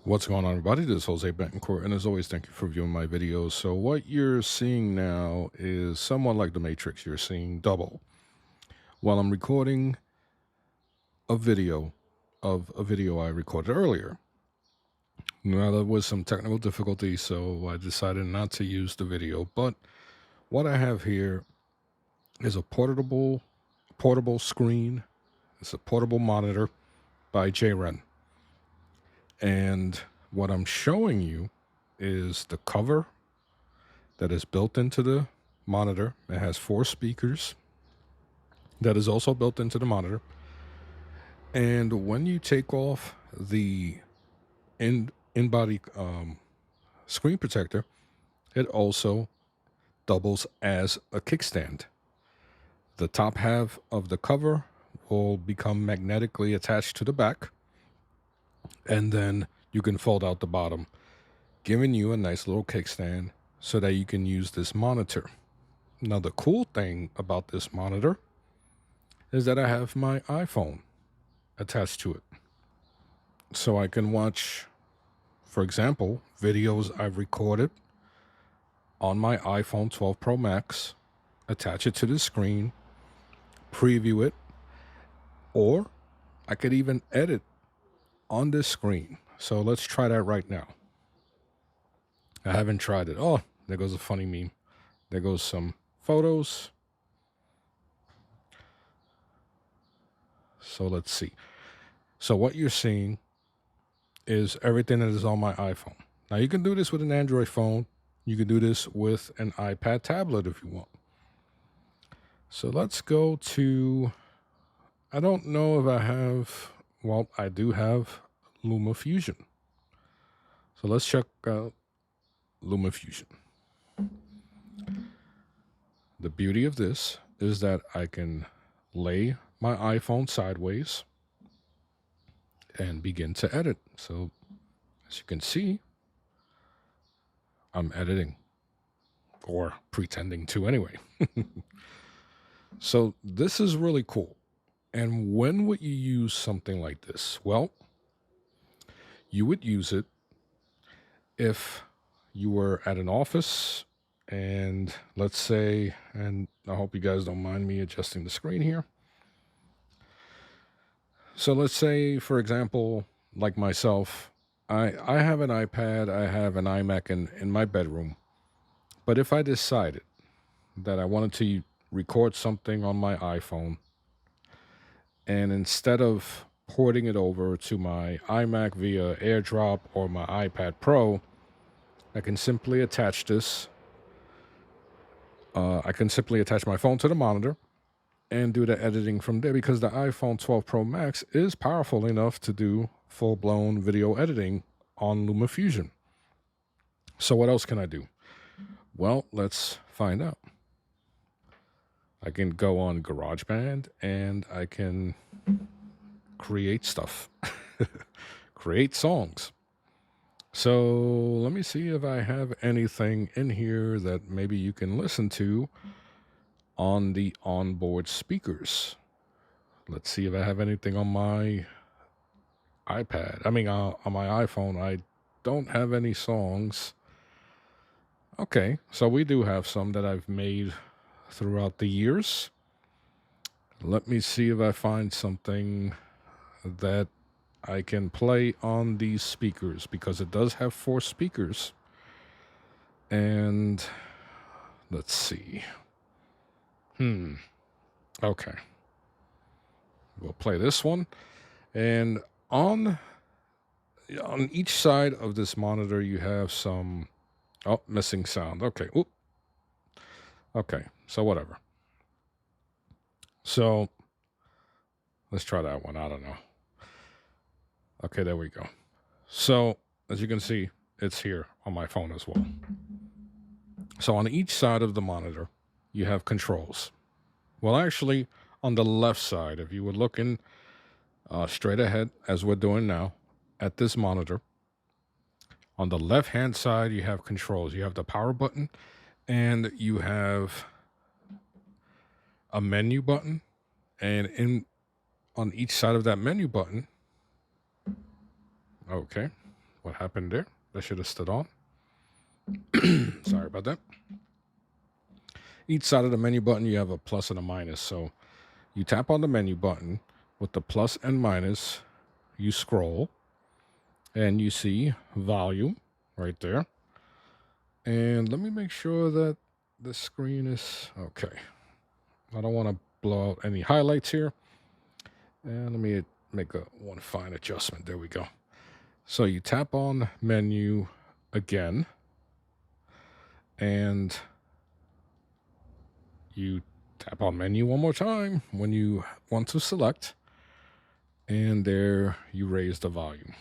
What's going on, everybody? This is Jose Betancourt, and as always, thank you for viewing my videos. So what you're seeing now is somewhat like the Matrix. You're seeing double. While I'm recording a video of a video I recorded earlier. Now, there was some technical difficulty, so I decided not to use the video. But what I have here is a portable screen. It's a portable monitor by Jren. And what I'm showing you is the cover that is built into the monitor. It has 4 speakers that is also built into the monitor. And when you take off the in-body screen protector, it also doubles as a kickstand. The top half of the cover will become magnetically attached to the back, and then you can fold out the bottom, giving you a nice little kickstand so that you can use this monitor. Now, the cool thing about this monitor is that I have my iPhone attached to it. So I can watch, for example, videos I've recorded on my iPhone 12 Pro Max, attach it to the screen, preview it, or I could even edit on this screen. So let's try that right now. I haven't tried it. Oh, there goes a funny meme. There goes some photos. So let's see. So what you're seeing is everything that is on my iPhone. Now, you can do this with an Android phone. You can do this with an iPad tablet if you want. So let's go to, I don't know if I have, well, I do have Lumafusion. So let's check out Lumafusion. The beauty of this is that I can lay my iPhone sideways and begin to edit. So as you can see, I'm editing, or pretending to anyway. So this is really cool. And when would you use something like this? Well, you would use it if you were at an office, and let's say, and I hope you guys don't mind me adjusting the screen here. So let's say, for example, like myself, I have an iPad, I have an iMac in my bedroom. But if I decided that I wanted to record something on my iPhone, and instead of porting it over to my iMac via AirDrop or my iPad Pro, I can simply attach this. I can simply attach my phone to the monitor and do the editing from there, because the iPhone 12 Pro Max is powerful enough to do full-blown video editing on Lumafusion. So what else can I do? Well, let's find out. I can go on Garageband and I can create stuff, create songs. So let me see if I have anything in here that maybe you can listen to on the onboard speakers. Let's see if I have anything on my iPad. I mean, on my iPhone. I don't have any songs. Okay, so we do have some that I've made throughout the years. Let me see if I find something that I can play on these speakers, because it does have 4 speakers. And let's see. Okay. We'll play this one. And on each side of this monitor, you have some, oh, missing sound. Okay. Oop. Okay. So whatever. So let's try that one. I don't know. Okay, there we go. So as you can see, it's here on my phone as well. So on each side of the monitor, you have controls. Well, actually, on the left side, if you were looking straight ahead, as we're doing now, at this monitor, on the left-hand side, you have controls. You have the power button, and you have a menu button. And on each side of that menu button, okay, what happened there. That should have stood on. Sorry about that. Each side of the menu button, you have a plus and a minus. So you tap on the menu button with the plus and minus, you scroll, and you see volume right there. And let me make sure that the screen is okay. I don't want to blow out any highlights here. And let me make one fine adjustment. There we go. So you tap on menu again, and you tap on menu one more time when you want to select, and there you raise the volume.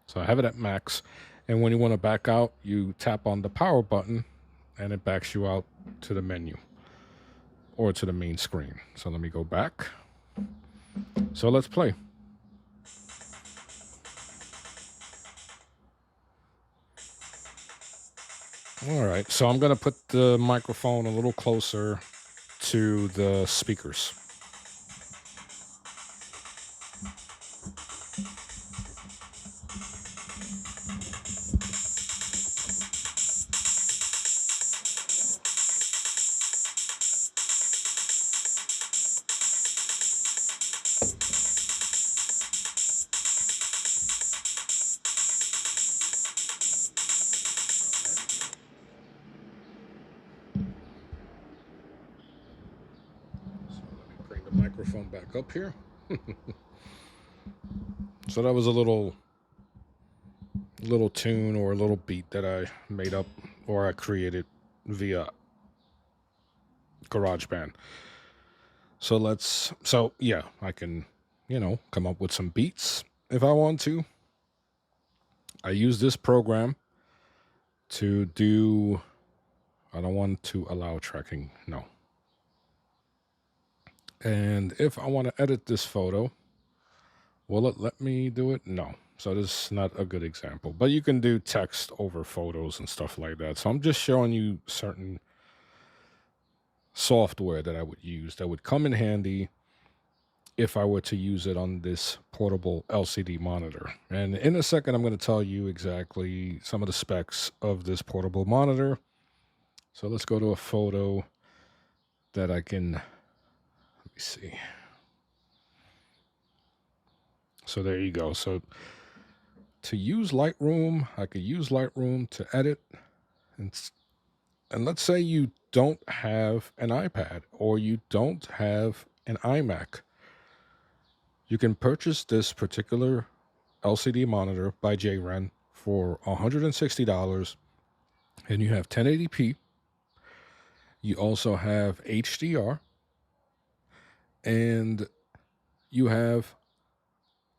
So I have it at max, and when you want to back out, you tap on the power button, and it backs you out to the menu or to the main screen. So let me go back. So let's play. All right, so I'm going to put the microphone a little closer to the speakers. Microphone back up here. So that was a little tune or a little beat that I made up or I created via Garageband. So yeah, I can, come up with some beats if I want to. I use this program to do, I don't want to allow tracking, no. And if I want to edit this photo, will it let me do it? No. So this is not a good example. But you can do text over photos and stuff like that. So I'm just showing you certain software that I would use that would come in handy if I were to use it on this portable LCD monitor. And in a second, I'm going to tell you exactly some of the specs of this portable monitor. So let's go to a photo that I can, let me see. So there you go. So to use Lightroom, I could use Lightroom to edit. And let's say you don't have an iPad or you don't have an iMac. You can purchase this particular LCD monitor by Jren for $160, and you have 1080p. You also have HDR, and you have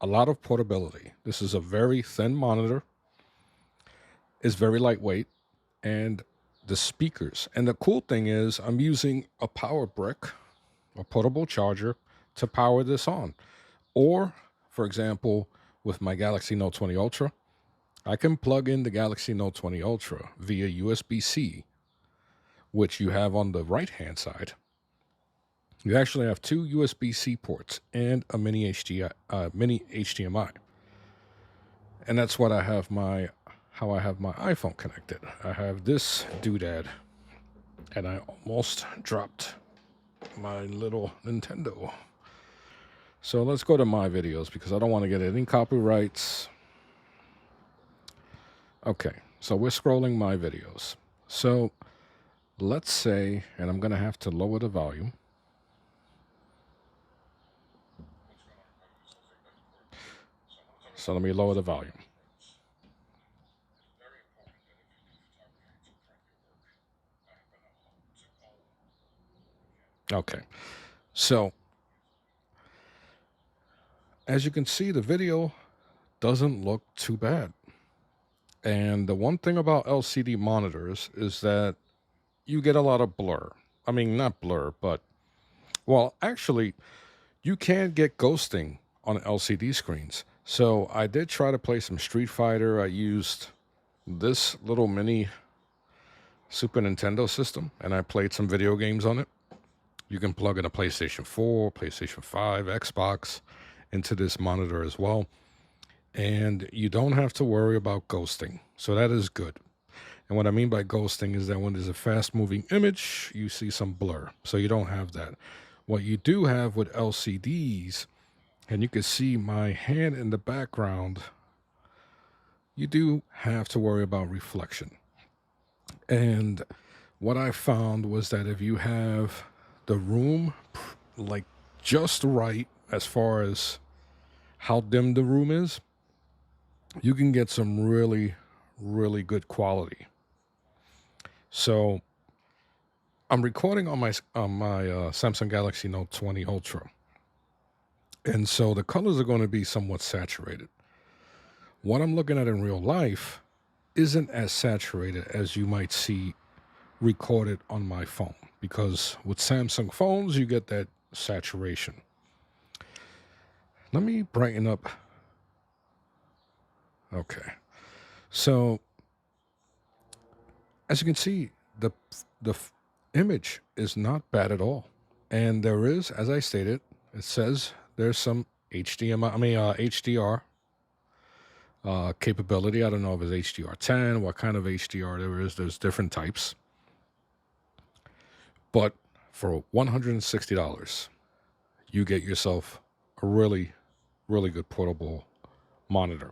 a lot of portability. This is a very thin monitor. It's very lightweight, and the speakers. And the cool thing is I'm using a power brick, a portable charger, to power this on. Or, for example, with my Galaxy Note 20 Ultra, I can plug in the Galaxy Note 20 Ultra via USB-C, which you have on the right-hand side. You actually have two USB-C ports and a mini HDMI. And that's what how I have my iPhone connected. I have this doodad, and I almost dropped my little Nintendo. So let's go to my videos because I don't want to get any copyrights. Okay, so we're scrolling my videos. So let's say, and I'm going to have to lower the volume. So let me lower the volume. Okay, so as you can see, the video doesn't look too bad. And the one thing about LCD monitors is that you get a lot of blur. I mean, not blur, but, well, actually, you can get ghosting on LCD screens. So I did try to play some Street Fighter. I used this little mini Super Nintendo system, and I played some video games on it. You can plug in a PlayStation 4, PlayStation 5, Xbox into this monitor as well. and you don't have to worry about ghosting. So that is good. And what I mean by ghosting is that when there's a fast moving image, you see some blur. So you don't have that. What you do have with LCDs, and you can see my hand in the background, you do have to worry about reflection. And what I found was that if you have the room like just right as far as how dim the room is, you can get some really, really good quality. So I'm recording on my Samsung Galaxy Note 20 Ultra, and so the colors are going to be somewhat saturated. What I'm looking at in real life isn't as saturated as you might see recorded on my phone, because with Samsung phones you get that saturation. Let me brighten up. Okay, so as you can see, the image is not bad at all, and there is, as I stated, it says there's some HDR capability. I don't know if it's HDR10, what kind of HDR there is. There's different types, but for $160, you get yourself a really, really good portable monitor.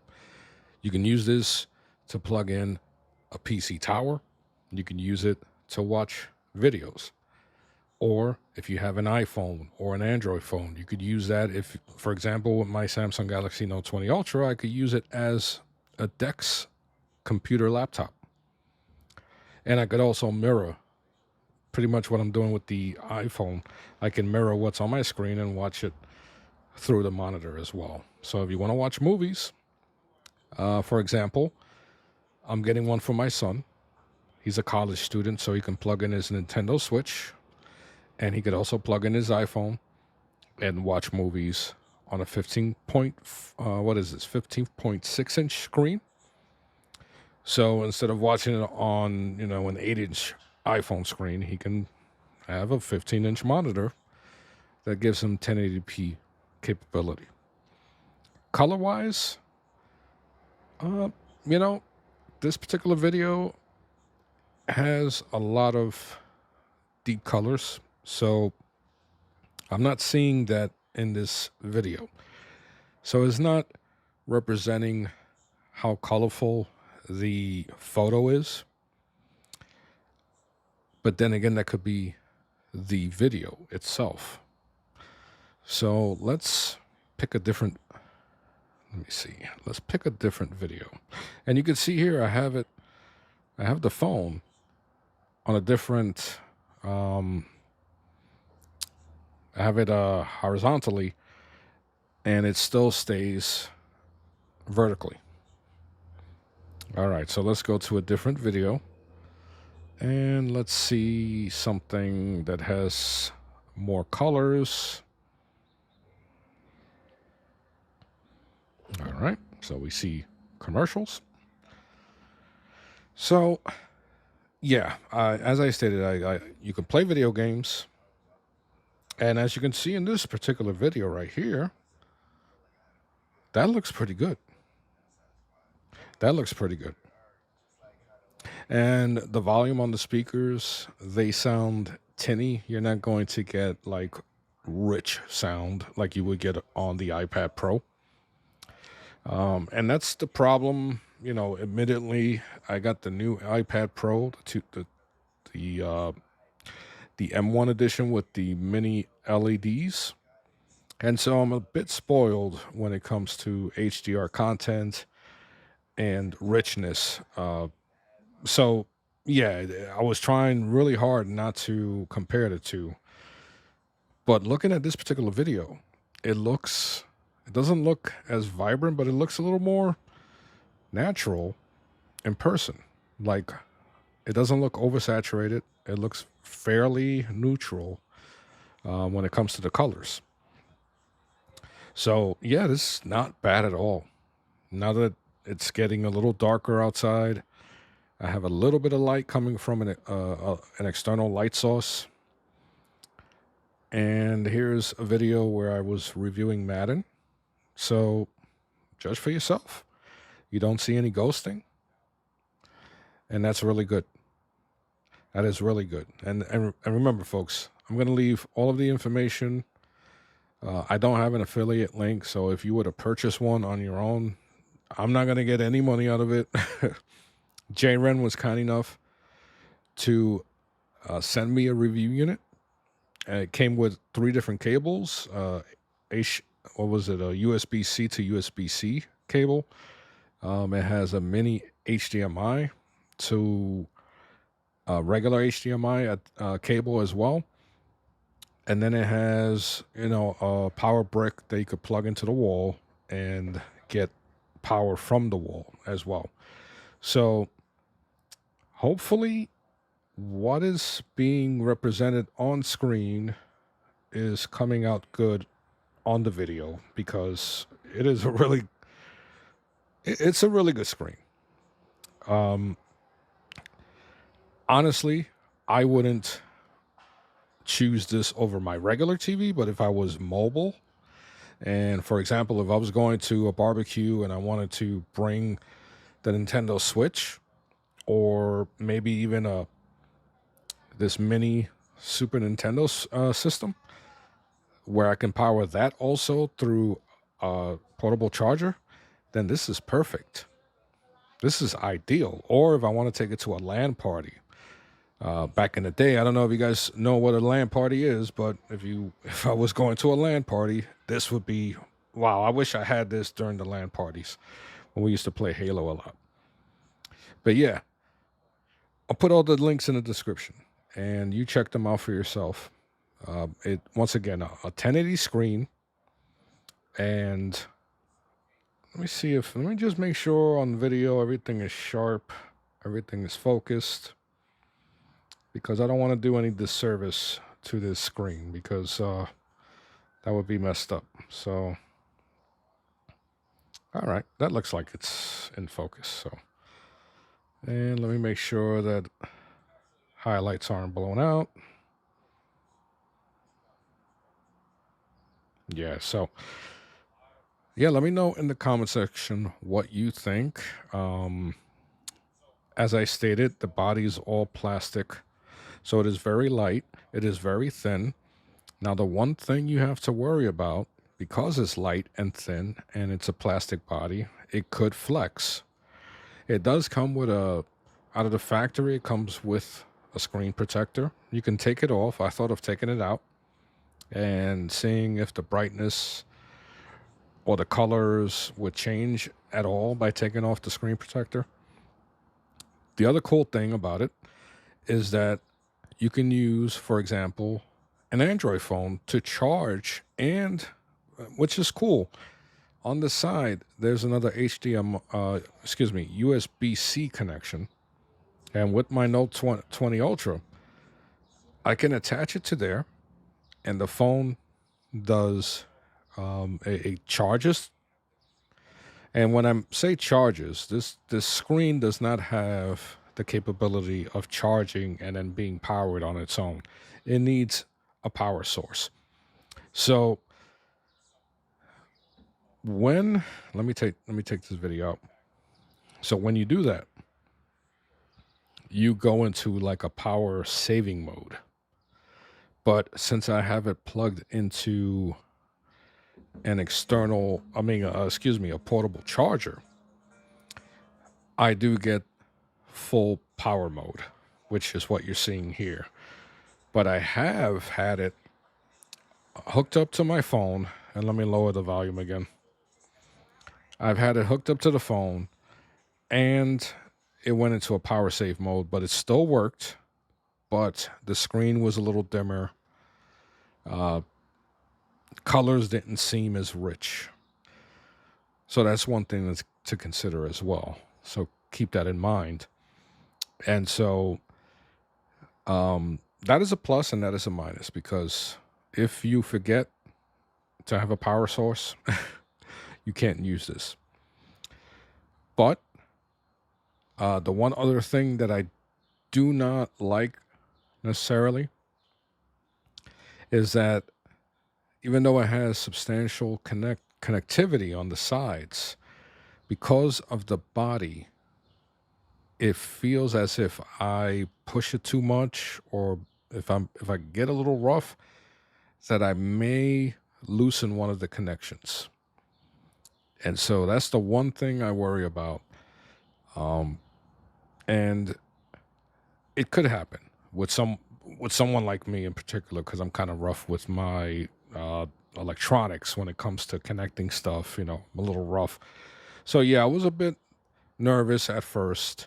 You can use this to plug in a PC tower. You can use it to watch videos. Or if you have an iPhone or an Android phone, you could use that. If, for example, with my Samsung Galaxy Note 20 Ultra, I could use it as a DeX computer laptop. And I could also mirror pretty much what I'm doing with the iPhone. I can mirror what's on my screen and watch it through the monitor as well. So if you want to watch movies, for example, I'm getting one for my son. He's a college student, so he can plug in his Nintendo Switch, and he could also plug in his iPhone and watch movies on a 15.6 inch screen. So instead of watching it on, an 8-inch iPhone screen, he can have a 15-inch monitor that gives him 1080p capability. Color-wise, this particular video has a lot of deep colors, so I'm not seeing that in this video. So it's not representing how colorful the photo is, but then again, that could be the video itself. So let's pick a different, let's pick a different video. And you can see here, I have the phone on a different, I have it horizontally, and it still stays vertically. All right, so let's go to a different video, and let's see something that has more colors. All right, so we see commercials. So, yeah, as I stated, you can play video games, and as you can see in this particular video right here, that looks pretty good. That looks pretty good. And the volume on the speakers, they sound tinny. You're not going to get like rich sound like you would get on the iPad Pro. And that's the problem. Admittedly, I got the new iPad Pro, the M1 edition with the mini LEDs. And so I'm a bit spoiled when it comes to HDR content and richness. So, yeah, I was trying really hard not to compare the two. But looking at this particular video, it doesn't look as vibrant, but it looks a little more natural in person. Like, it doesn't look oversaturated. It looks fairly neutral when it comes to the colors. So, yeah, this is not bad at all. Now that it's getting a little darker outside, I have a little bit of light coming from an external light source. And here's a video where I was reviewing Madden. So judge for yourself. You don't see any ghosting, and that's really good. That is really good. And remember, folks, I'm going to leave all of the information. I don't have an affiliate link, so if you were to purchase one on your own, I'm not going to get any money out of it. Jren was kind enough to send me a review unit. It came with 3 different cables. What was it? A USB-C to USB-C cable. It has a mini HDMI to regular HDMI cable as well. And then it has, a power brick that you could plug into the wall and get power from the wall as well. So hopefully what is being represented on screen is coming out good on the video, because it is it's a really good screen. Honestly, I wouldn't choose this over my regular TV, but if I was mobile, and for example, if I was going to a barbecue and I wanted to bring the Nintendo Switch, or maybe even this mini Super Nintendo system, where I can power that also through a portable charger, then this is perfect. This is ideal. Or if I want to take it to a LAN party. Back in the day, I don't know if you guys know what a LAN party is, but if I was going to a LAN party, this would be, wow, I wish I had this during the LAN parties when we used to play Halo a lot. But yeah, I'll put all the links in the description, and you check them out for yourself. Once again, a 1080 screen, and let me just make sure on video everything is sharp, everything is focused, because I don't want to do any disservice to this screen, because that would be messed up. So, all right, that looks like it's in focus. So, and let me make sure that highlights aren't blown out. Yeah, so yeah, let me know in the comment section what you think. As I stated, the body is all plastic, so it is very light. It is very thin. Now, the one thing you have to worry about, because it's light and thin and it's a plastic body, it could flex. It does come with out of the factory, it comes with a screen protector. You can take it off. I thought of taking it out and seeing if the brightness or the colors would change at all by taking off the screen protector. The other cool thing about it is that you can use, for example, an Android phone to charge, and which is cool. On the side, there's another USB-C connection. And with my Note 20 Ultra, I can attach it to there, and the phone does it charges. And when I say charges, this screen does not have the capability of charging and then being powered on its own. It needs a power source. So let me take this video out. So when you do that, you go into like a power saving mode. But since I have it plugged into an a portable charger, I do get full power mode, which is what you're seeing here. But I have had it hooked up to my phone, and let me lower the volume again. I've had it hooked up to the phone, and it went into a power save mode, but it still worked, but the screen was a little dimmer. Colors didn't seem as rich. So that's one thing that's to consider as well. So keep that in mind. And so that is a plus and that is a minus, because if you forget to have a power source, you can't use this. But the one other thing that I do not like necessarily is that even though it has substantial connectivity on the sides, because of the body, it feels as if I push it too much, or if I get a little rough, that I may loosen one of the connections. And so that's the one thing I worry about. And it could happen with someone like me in particular, because I'm kind of rough with my electronics when it comes to connecting stuff. I'm a little rough. So yeah, I was a bit nervous at first.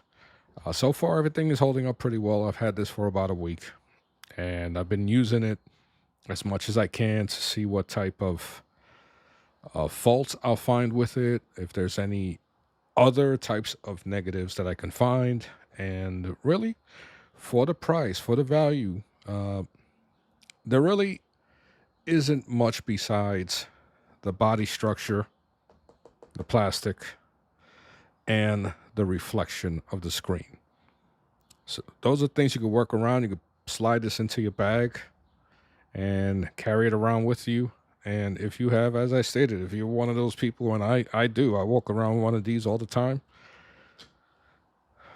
So far, everything is holding up pretty well. I've had this for about a week, and I've been using it as much as I can to see what type of faults I'll find with it, if there's any other types of negatives that I can find. And really, for the price, for the value, there really isn't much besides the body structure, the plastic, and the reflection of the screen. So those are things you can work around. You can slide this into your bag and carry it around with you. And if you have, as I stated, if you're one of those people, and I do, I walk around with one of these all the time,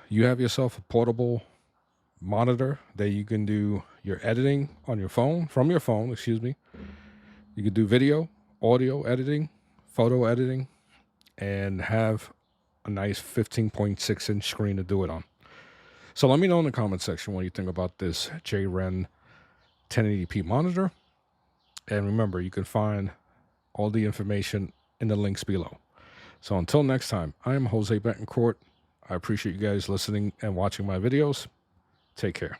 you have yourself a portable monitor that you can do your editing on your phone, from your phone, excuse me. You can do video, audio editing, photo editing, and have a nice 15.6-inch screen to do it on. So let me know in the comment section what you think about this Jren 1080p monitor. And remember, you can find all the information in the links below. So until next time, I am Jose Betancourt. I appreciate you guys listening and watching my videos. Take care.